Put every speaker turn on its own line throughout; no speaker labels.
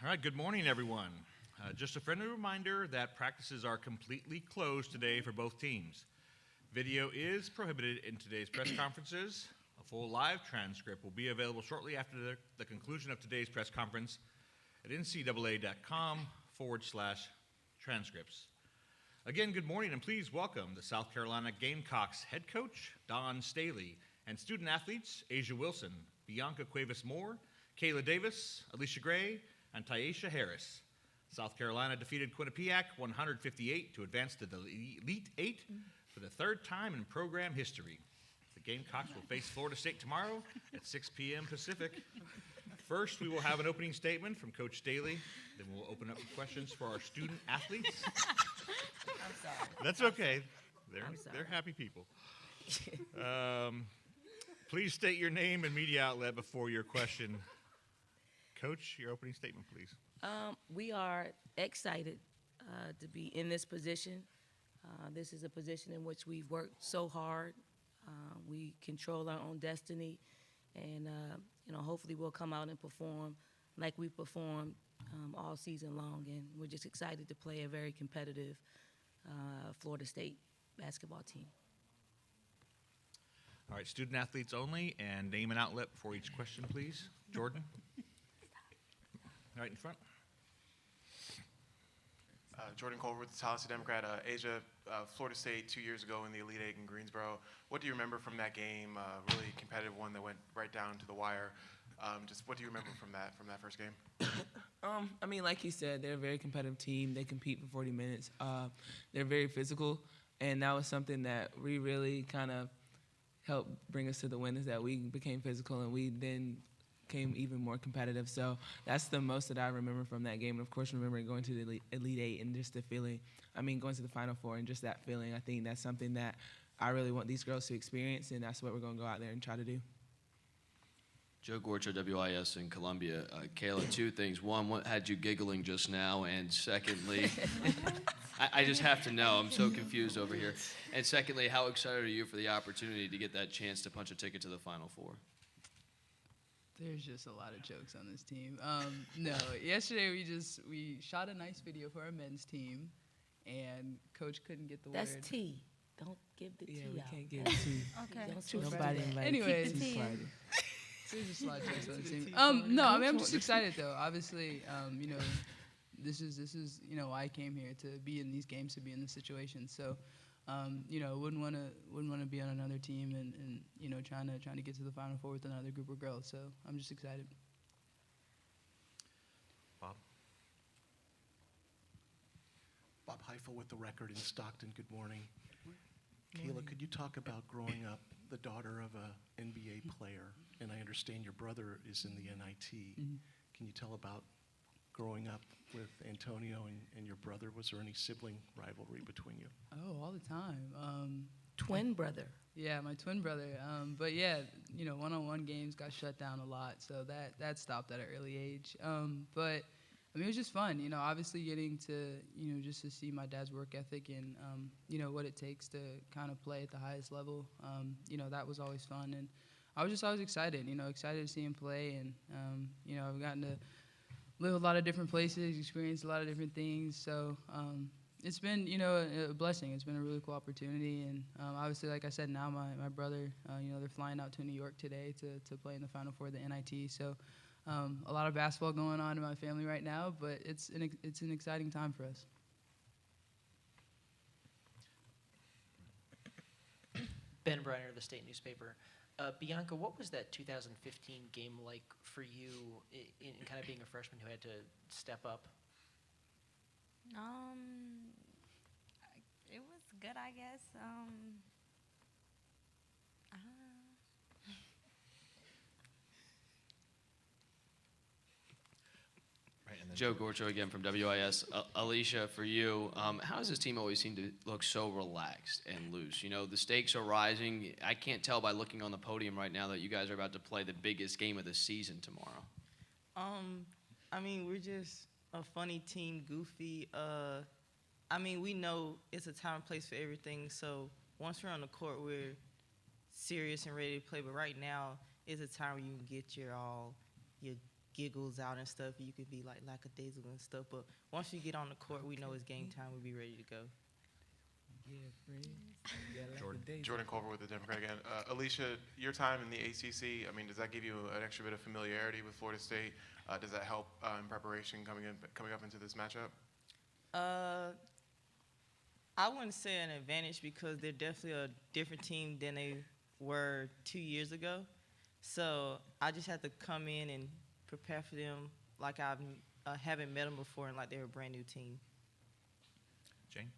All right, good morning, everyone. Just a friendly reminder that practices are completely closed today for both teams. Video is prohibited in today's press conferences. A full live transcript will be available shortly after the conclusion of today's press conference at ncaa.com/transcripts. Again, good morning, and please welcome the South Carolina Gamecocks head coach, Don Staley, and student athletes, Asia Wilson, Bianca Cuevas-Moore, Kayla Davis, Alicia Gray, and Tyesha Harris. South Carolina defeated Quinnipiac 158 to advance to the Elite Eight for the third time in program history. The Gamecocks will face Florida State tomorrow at 6 p.m. Pacific. First, we will have an opening statement from Coach Staley. Then we'll open up for questions for our student athletes.
I'm sorry.
That's okay. They're happy people. Please state your name and media outlet before your question. Coach, your opening statement, please.
We are excited to be in this position. This is a position in which we've worked so hard. We control our own destiny, and hopefully we'll come out and perform like we performed all season long. And we're just excited to play a very competitive Florida State basketball team.
All right, student athletes only, and name and outlet for each question, please. Jordan. Right in front.
Jordan Colbert with the Tallahassee Democrat. Asia, Florida State 2 years ago in the Elite Eight in Greensboro. What do you remember from that game? Really competitive one that went right down to the wire. Just what do you remember from that first game?
Like he said, they're a very competitive team. They compete for 40 minutes. They're very physical, and that was something that we really kind of helped bring us to the win, is that we became physical, and we then became even more competitive. So that's the most that I remember from that game. And of course, remembering going to the Elite Eight and just the feeling, going to the Final Four and just that feeling, I think that's something that I really want these girls to experience, and that's what we're going to go out there and try to do.
Joe Gorcho, WIS in Columbia. Kayla, two things. One, what had you giggling just now? And secondly, I just have to know. I'm so confused over here. And secondly, how excited are you for the opportunity to get that chance to punch a ticket to the Final Four?
There's just a lot of jokes on this team. No, yesterday we shot a nice video for our men's team, and Coach couldn't get the word.
That's tea. Don't give the tea
Yeah, we
out.
can't give tea.
Okay.
Nobody invited
Anyways.
to the party.
There's just a lot of jokes on the team. No, I'm just excited though. Obviously, this is why I came here, to be in these games, to be in this situation. So, wouldn't want to be on another team and trying to get to the Final Four with another group of girls. So I'm just excited.
Bob.
Bob Heifel with The Record in Stockton. Good morning. Kayla, could you talk about growing up the daughter of a NBA player? And I understand your brother is in the NIT.
Mm-hmm.
Can you tell about growing up with Antonio and your brother? Was there any sibling rivalry between you?
Oh, all the time.
Twin brother.
Yeah, my twin brother. But yeah, one-on-one games got shut down a lot, so that stopped at an early age. But it was just fun. Obviously getting to just to see my dad's work ethic and what it takes to kind of play at the highest level. That was always fun, and I was just always excited. Excited to see him play, and I've gotten to live a lot of different places, experience a lot of different things. So it's been, a blessing. It's been a really cool opportunity. And obviously, like I said, now my brother, they're flying out to New York today to play in the Final Four of the NIT. So a lot of basketball going on in my family right now, but it's an exciting time for us.
Ben Brenner, the state newspaper. Bianca, what was that 2015 game like for you in kind of being a freshman who had to step up?
It was good, I guess.
Joe Gorcho again from WIS. Alicia, for you, how does this team always seem to look so relaxed and loose? The stakes are rising. I can't tell by looking on the podium right now that you guys are about to play the biggest game of the season tomorrow.
We're just a funny team, goofy. We know it's a time and place for everything, so once we're on the court, we're serious and ready to play. But right now is a time where you can get your giggles out and stuff. You could be like lackadaisical and stuff. But once you get on the court, we know it's game time. We'll be ready to go.
Jordan Culver with the Democrat again. Alicia, your time in the ACC, I mean, does that give you an extra bit of familiarity with Florida State? Does that help in preparation coming up into this matchup?
I wouldn't say an advantage because they're definitely a different team than they were 2 years ago. So I just have to come in and prepare for them like I haven't met them before and like they're a brand new team.
Jane?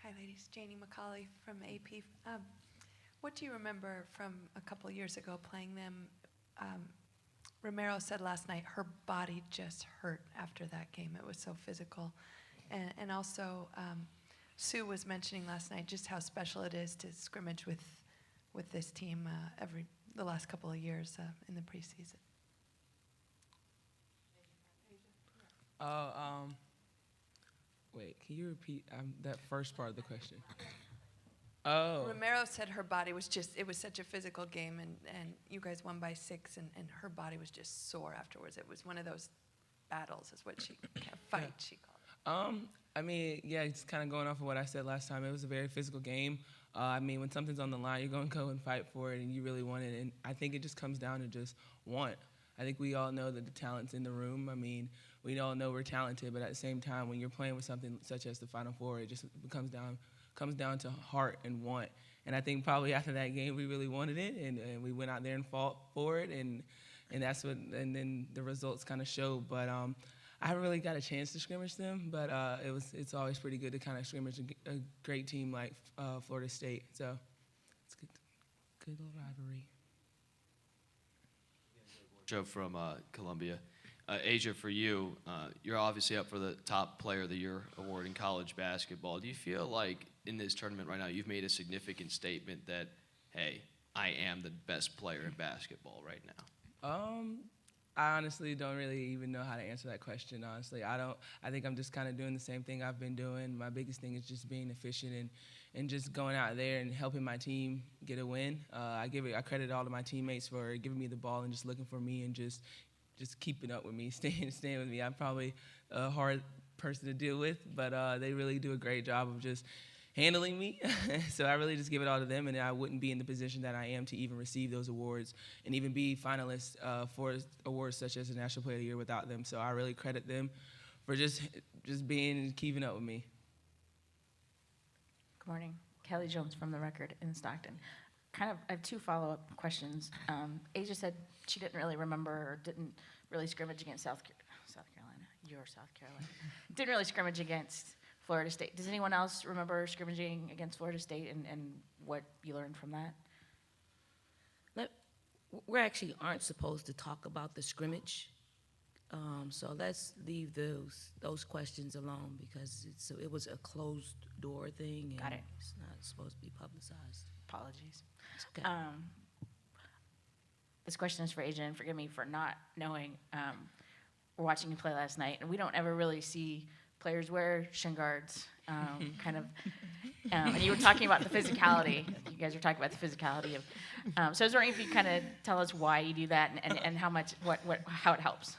Hi, ladies. Janie McCauley from AP. What do you remember from a couple of years ago playing them? Romero said last night her body just hurt after that game. It was so physical. And also, Sue was mentioning last night just how special it is to scrimmage with this team the last couple of years in the preseason.
Wait, can you repeat that first part of the question? Oh.
Romero said her body was it was such a physical game, and you guys won by 6, and her body was just sore afterwards. It was one of those battles, is what she fight she called it.
I mean, yeah, it's kind of going off of what I said last time. It was a very physical game. I mean, when something's on the line, you're going to go and fight for it, and you really want it. And I think it just comes down to just want. I think we all know that the talent's in the room. I mean, we all know we're talented, but at the same time, when you're playing with something such as the Final Four, it just comes down to heart and want. And I think probably after that game, we really wanted it, and we went out there and fought for it, and then the results kind of showed. But I haven't really got a chance to scrimmage them, but it's always pretty good to kind of scrimmage a great team like Florida State. So it's good little rivalry.
Joe from Columbia. Asia, for you, you're obviously up for the top player of the year award in college basketball. Do you feel like in this tournament right now you've made a significant statement that, hey, I am the best player in basketball right now?
I honestly don't really even know how to answer that question, honestly. I think I'm just kind of doing the same thing I've been doing. My biggest thing is just being efficient and just going out there and helping my team get a win. I credit all of my teammates for giving me the ball and just looking for me and just keeping up with me, staying with me. I'm probably a hard person to deal with, but they really do a great job of just handling me. So I really just give it all to them, and I wouldn't be in the position that I am to even receive those awards and even be finalists for awards such as the National Player of the Year without them. So I really credit them for just being and keeping up with me.
Good morning. Kelly Jones from The Record in Stockton. I have 2 follow-up questions. Asia said she didn't really remember or didn't really scrimmage against South Carolina. You're South Carolina. Didn't really scrimmage against Florida State. Does anyone else remember scrimmaging against Florida State and what you learned from that?
We actually aren't supposed to talk about the scrimmage, so let's leave those questions alone because it was a closed door thing. And
Got it.
It's not supposed to be publicized.
Apologies.
It's okay.
This question is for Asia, and forgive me for not knowing. We're watching you play last night, and we don't ever really see players wear shin guards, and you were talking about the physicality. You guys were talking about the physicality of. So I was wondering if you kind of tell us why you do that and how much, how it helps.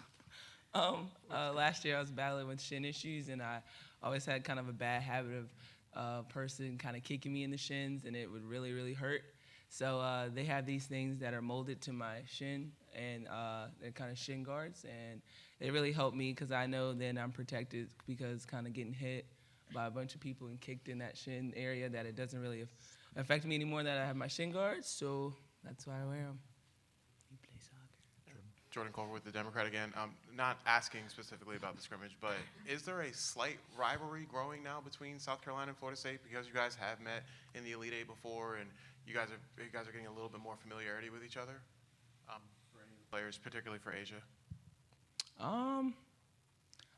Last year I was battling with shin issues, and I always had kind of a bad habit of person kind of kicking me in the shins, and it would really, really hurt. So they have these things that are molded to my shin, and they're kind of shin guards, and they really help me because I know then I'm protected because kind of getting hit by a bunch of people and kicked in that shin area that it doesn't really affect me anymore that I have my shin guards, so that's why I wear them. You play soccer.
Jordan Culver with the Democrat again. Not asking specifically about the scrimmage, but is there a slight rivalry growing now between South Carolina and Florida State because you guys have met in the Elite Eight before and you guys are getting a little bit more familiarity with each other? For any players, particularly for Asia?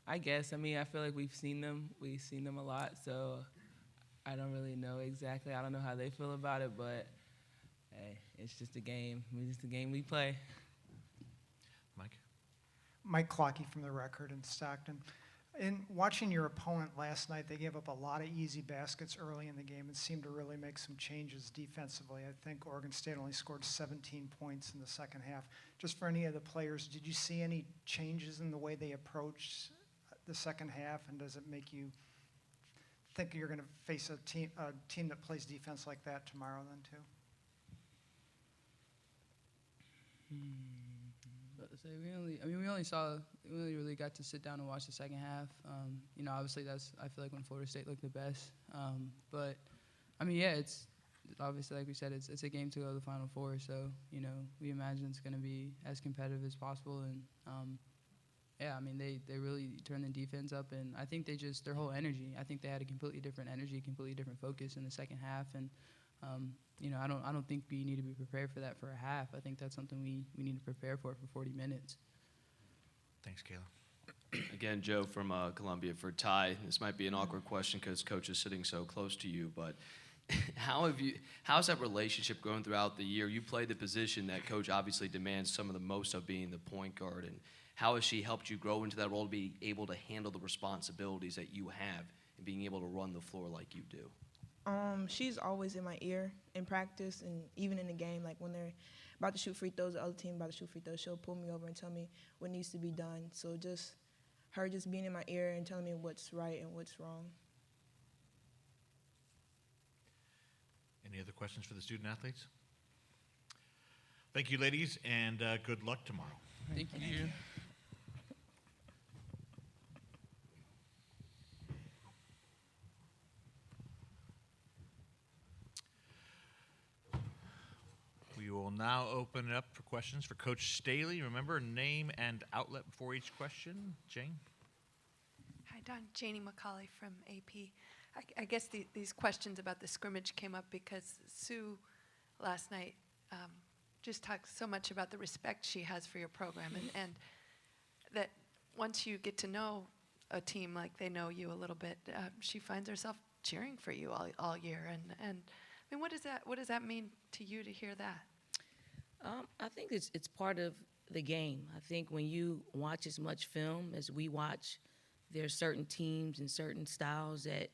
I guess. I mean, I feel like we've seen them a lot, so I don't really know exactly. I don't know how they feel about it, but hey, it's just a game. It's just a game we play.
Mike?
Mike Clockey from The Record in Stockton. In watching your opponent last night, they gave up a lot of easy baskets early in the game and seemed to really make some changes defensively. I think Oregon State only scored 17 points in the second half. Just for any of the players, did you see any changes in the way they approached the second half, and does it make you think you're going to face a team that plays defense like that tomorrow then too?
About to say, we only really got to sit down and watch the second half. Obviously I feel like when Florida State looked the best. But it's obviously, like we said, it's a game to go to the Final Four. So we imagine it's going to be as competitive as possible. And they really turned the defense up, and I think their whole energy. I think they had a completely different energy, completely different focus in the second half. And I don't think we need to be prepared for that for a half. I think that's something we need to prepare for 40 minutes.
Thanks, Kayla.
Again, Joe from Columbia for Ty. This might be an awkward question because Coach is sitting so close to you, but how's that relationship going throughout the year? You play the position that Coach obviously demands some of the most of, being the point guard, and how has she helped you grow into that role to be able to handle the responsibilities that you have and being able to run the floor like you do?
She's always in my ear in practice and even in the game. Like when they're about to shoot free throws, the other team about to shoot free throws, she'll pull me over and tell me what needs to be done. So just her just being in my ear and telling me what's right and what's wrong.
Any other questions for the student athletes? Thank you, ladies, and good luck tomorrow.
Thank you.
We will now open it up for questions for Coach Staley. Remember, name and outlet before each question. Jane?
Hi, Don. Janie McCauley from AP. I guess these questions about the scrimmage came up because Sue last night just talked so much about the respect she has for your program, and that once you get to know a team like they know you a little bit, she finds herself cheering for you all year. And I mean, what does that mean to you to hear that?
I think it's part of the game. I think when you watch as much film as we watch, there's certain teams and certain styles that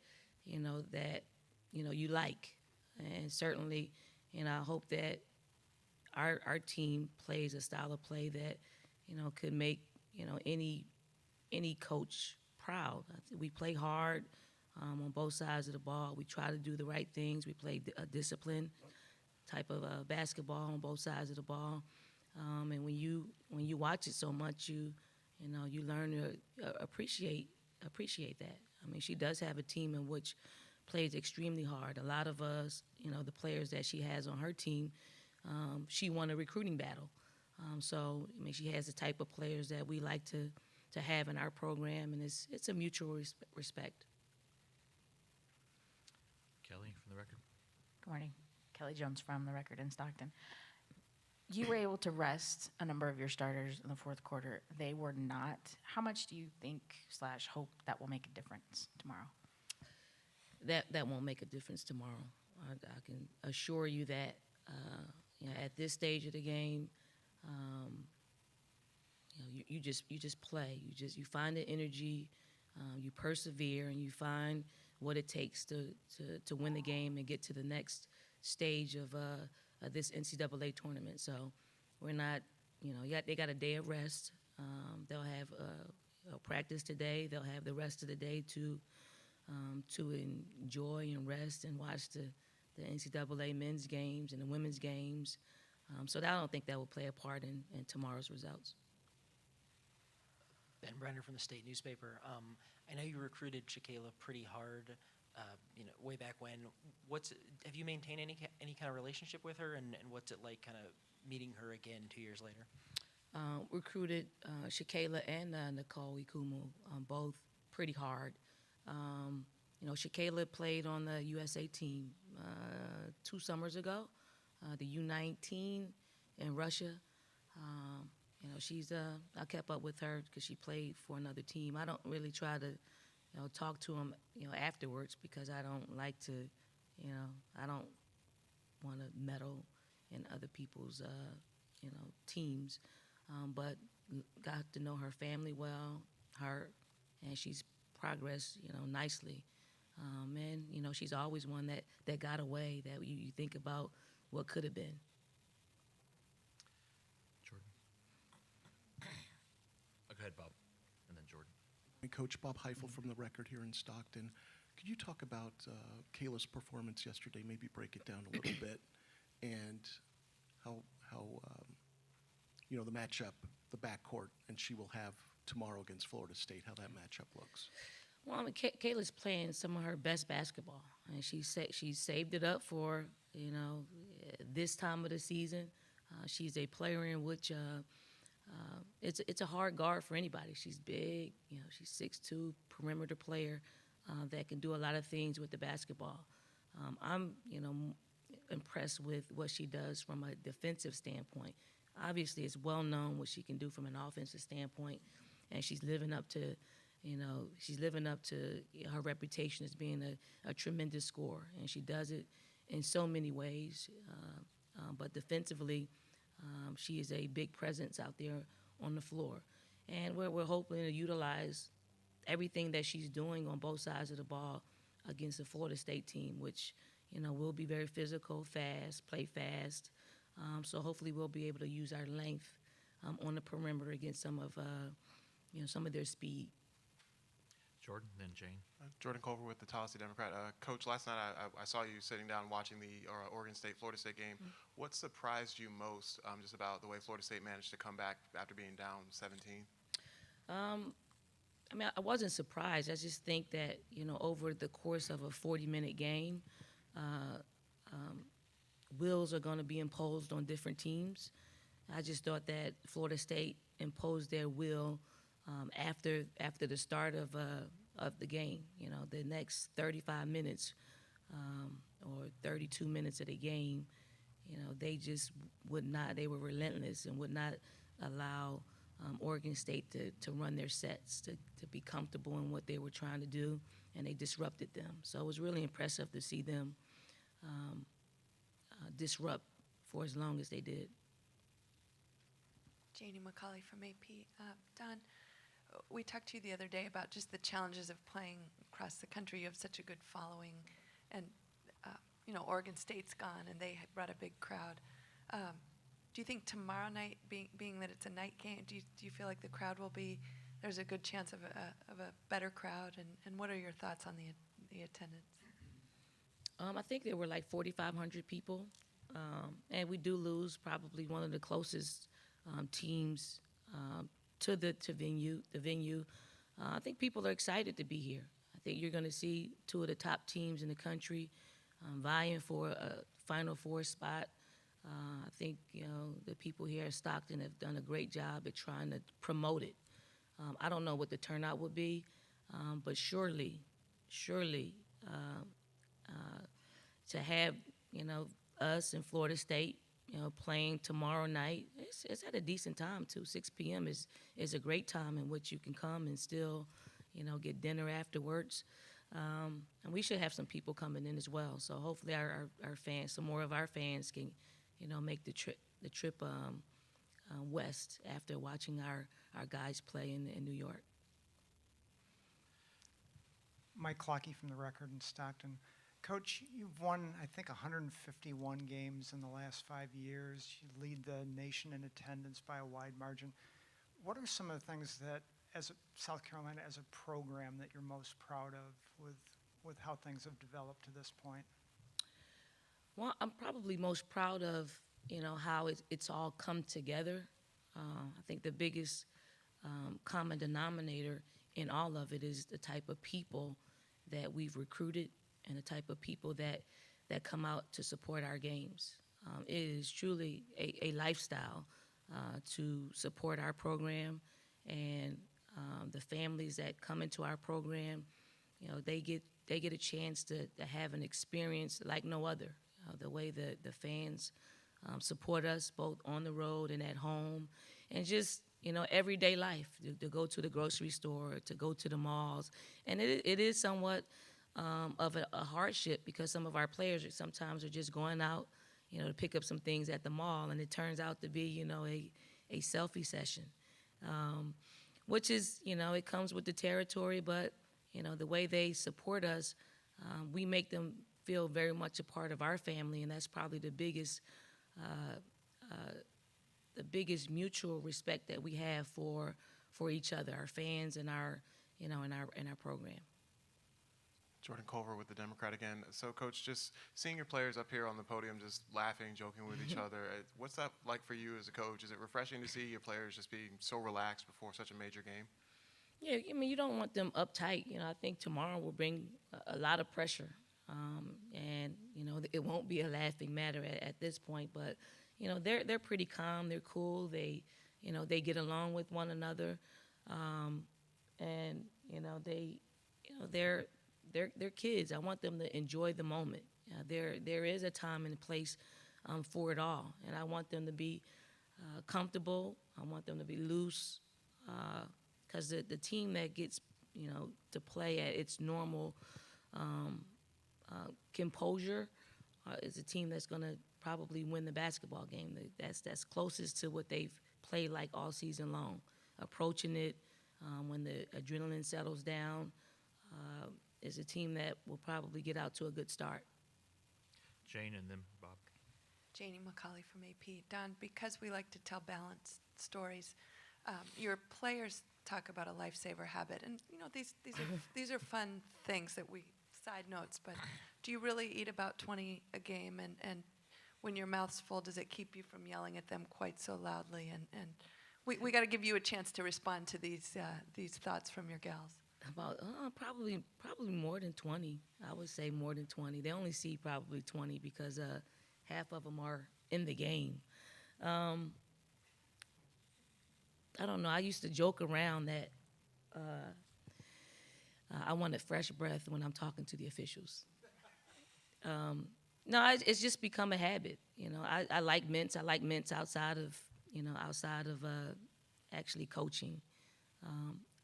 you like, and certainly, I hope that our team plays a style of play that could make any coach proud. We play hard on both sides of the ball. We try to do the right things. We play a disciplined type of basketball on both sides of the ball. And when you watch it so much, you learn to appreciate that. I mean, she does have a team in which plays extremely hard. A lot of us, the players that she has on her team, she won a recruiting battle. So I mean, she has the type of players that we like to have in our program, and it's a mutual respect.
Kelly, from the record.
Good morning. Kelly Jones from the Record in Stockton. You were able to rest a number of your starters in the fourth quarter. They were not. How much do you think / hope that will make a difference tomorrow?
That won't make a difference tomorrow. I can assure you that at this stage of the game, you just play. You find the energy, you persevere, and you find what it takes to win the game and get to the next stage of this NCAA tournament. So we're not, they got a day of rest. They'll have a practice today. They'll have the rest of the day to enjoy and rest and watch the NCAA men's games and the women's games. So I don't think that will play a part in tomorrow's results.
Ben Brenner from the State Newspaper. I know you recruited Shakayla pretty hard, way back when. Have you maintained any kind of relationship with her, and what's it like kind of meeting her again 2 years later?
Recruited Shakayla and Nicole Ikumu, both pretty hard. Shakayla played on the USA team 2 summers ago, the U19 in Russia. I kept up with her because she played for another team. I don't really try to, talk to them, afterwards, because I don't like to, I don't want to meddle in other people's, teams. But got to know her family well, and she's progress, nicely. And, she's always one that got away, that you think about what could have been.
Jordan. Go ahead, Bob, and then Jordan.
Coach Bob Heifel from the Record here in Stockton. Could you talk about Kayla's performance yesterday? Maybe break it down a little bit, and how the matchup, the backcourt, and she will have tomorrow against Florida State. How that matchup looks.
Well, I mean, Kayla's playing some of her best basketball, and she saved it up for this time of the season. She's a player in which it's a hard guard for anybody. She's big, she's 6'2", perimeter player that can do a lot of things with the basketball. I'm impressed with what she does from a defensive standpoint. Obviously, it's well known what she can do from an offensive standpoint, and she's living up to her reputation as being a tremendous scorer, and she does it in so many ways. But defensively, she is a big presence out there on the floor, and we're hoping to utilize everything that she's doing on both sides of the ball against the Florida State team, which will be very physical, fast, play fast. So hopefully we'll be able to use our length on the perimeter against some of their speed.
Jordan, then Jane.
Jordan Culver with the Tallahassee Democrat. Coach, last night I saw you sitting down watching the Oregon State-Florida State game. Mm-hmm. What surprised you most just about the way Florida State managed to come back after being down 17?
I mean, I wasn't surprised. I just think that, over the course of a 40-minute game, wills are going to be imposed on different teams. I just thought that Florida State imposed their will after the start of the game. The next 35 minutes or 32 minutes of the game, they just would not. They were relentless and would not allow Oregon State to run their sets, to be comfortable in what they were trying to do, and they disrupted them. So it was really impressive to see them disrupt for as long as they did.
Janie McCauley from AP. Don, we talked to you the other day about just the challenges of playing across the country. You have such a good following, and Oregon State's gone, and they brought a big crowd. Do you think tomorrow night, being that it's a night game, do you feel like the crowd will be? There's a good chance of a better crowd, and what are your thoughts on the attendance?
I think there were like 4,500 people, and we do lose probably one of the closest teams to the venue. I think people are excited to be here. I think you're going to see two of the top teams in the country vying for a Final Four spot. I think the people here at Stockton have done a great job at trying to promote it. I don't know what the turnout would be, but surely, to have us in Florida State playing tomorrow night, it's at a decent time too. 6 p.m. is a great time in which you can come and still get dinner afterwards. And we should have some people coming in as well. So hopefully our fans, some more of our fans can make the trip west after watching our guys play in New York.
Mike Clockey from the Record in Stockton. Coach, you've won, I think, 151 games in the last 5 years. You lead the nation in attendance by a wide margin. What are some of the things that, as South Carolina, as a program, that you're most proud of with how things have developed to this point?
Well, I'm probably most proud of, how it's all come together. I think the biggest common denominator in all of it is the type of people that we've recruited and the type of people that come out to support our games. It is truly a lifestyle to support our program, and the families that come into our program, they get a chance to have an experience like no other. The way the fans support us both on the road and at home, and just everyday life, to go to the grocery store, to go to the malls. And it is somewhat of a hardship, because some of our players sometimes are just going out to pick up some things at the mall, and it turns out to be a selfie session, which is it comes with the territory. But the way they support us, we make them feel very much a part of our family, and that's probably the biggest mutual respect that we have for each other, our fans, and our in our program.
Jordan Culver with the Democrat again. So, Coach, just seeing your players up here on the podium, just laughing, joking with each other, what's that like for you as a coach? Is it refreshing to see your players just being so relaxed before such a major game?
Yeah, I mean, you don't want them uptight. I think tomorrow will bring a lot of pressure, and it won't be a laughing matter at this point. But they're pretty calm. They're cool. They get along with one another, and they're kids. I want them to enjoy the moment. There is a time and a place for it all, and I want them to be comfortable. I want them to be loose, because the team that gets to play at its normal composure is a team that's going to probably win the basketball game. That's closest to what they've played like all season long. Approaching it when the adrenaline settles down. Is a team that will probably get out to a good start.
Jane and then Bob.
Janie McCauley from AP. Don, because we like to tell balanced stories, your players talk about a lifesaver habit, and these are fun things that we side notes. But do you really eat about 20 a game, and when your mouth's full, does it keep you from yelling at them quite so loudly? And we got to give you a chance to respond to these thoughts from your gals.
About probably more than 20. I would say more than 20. They only see probably 20 because half of them are in the game. I don't know. I used to joke around that I wanted fresh breath when I'm talking to the officials. No, it's just become a habit. I like mints. I like mints outside of actually coaching.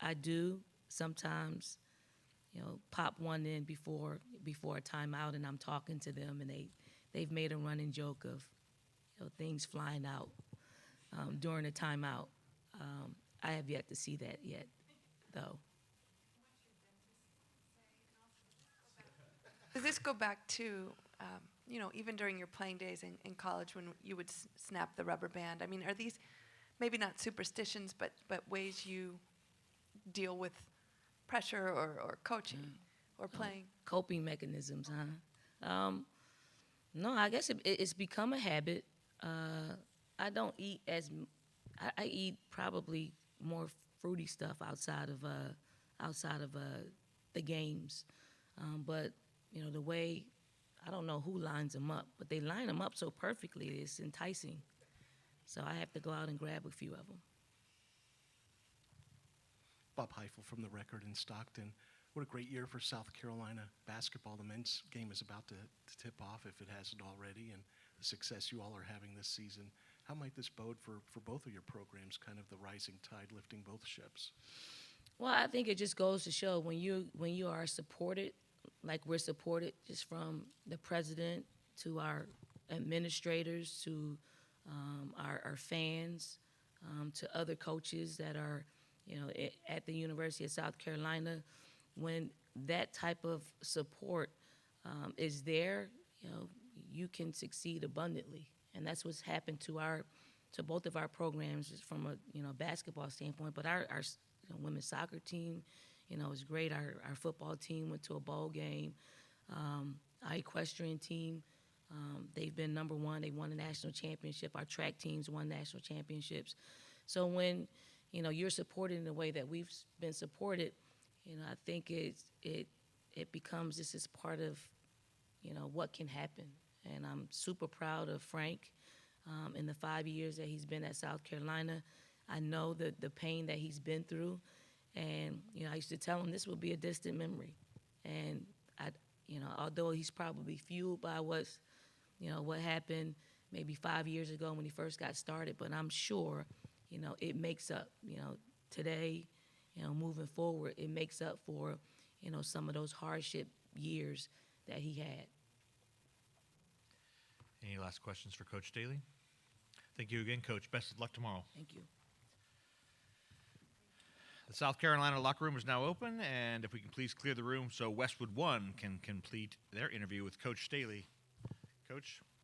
I do sometimes, pop one in before a timeout, and I'm talking to them, and they've made a running joke of, things flying out during a timeout. I have yet to see that yet, though.
Does this go back to, even during your playing days in college when you would snap the rubber band? I mean, are these maybe not superstitions, but ways you deal with pressure or coaching or playing?
Coping mechanisms, huh? No, I guess it's become a habit. I don't eat I eat probably more fruity stuff outside of the games. But the way, I don't know who lines them up, but they line them up so perfectly, it's enticing. So I have to go out and grab a few of them.
Bob Heifel from the Record in Stockton. What a great year for South Carolina basketball. The men's game is about to tip off, if it hasn't already, and the success you all are having this season. How might this bode for both of your programs, kind of the rising tide lifting both ships?
Well, I think it just goes to show when you are supported, like we're supported, just from the president to our administrators to our fans, to other coaches that are at the University of South Carolina. When that type of support is there, you can succeed abundantly, and that's what's happened to both of our programs, just from a basketball standpoint. But our women's soccer team, is great. Our football team went to a bowl game. Our equestrian team, they've been number one. They won a national championship. Our track teams won national championships. So when you're supported in the way that we've been supported, I think it becomes just as part of what can happen. And I'm super proud of Frank. In the 5 years that he's been at South Carolina, I know the pain that he's been through, and I used to tell him this will be a distant memory. And although he's probably fueled by what happened maybe 5 years ago when he first got started, but I'm sure it makes up. Today, moving forward, it makes up for some of those hardship years that he had.
Any last questions for Coach Staley? Thank you again, Coach. Best of luck tomorrow.
Thank you.
The South Carolina locker room is now open, and if we can please clear the room so Westwood 1 can complete their interview with Coach Staley. Coach?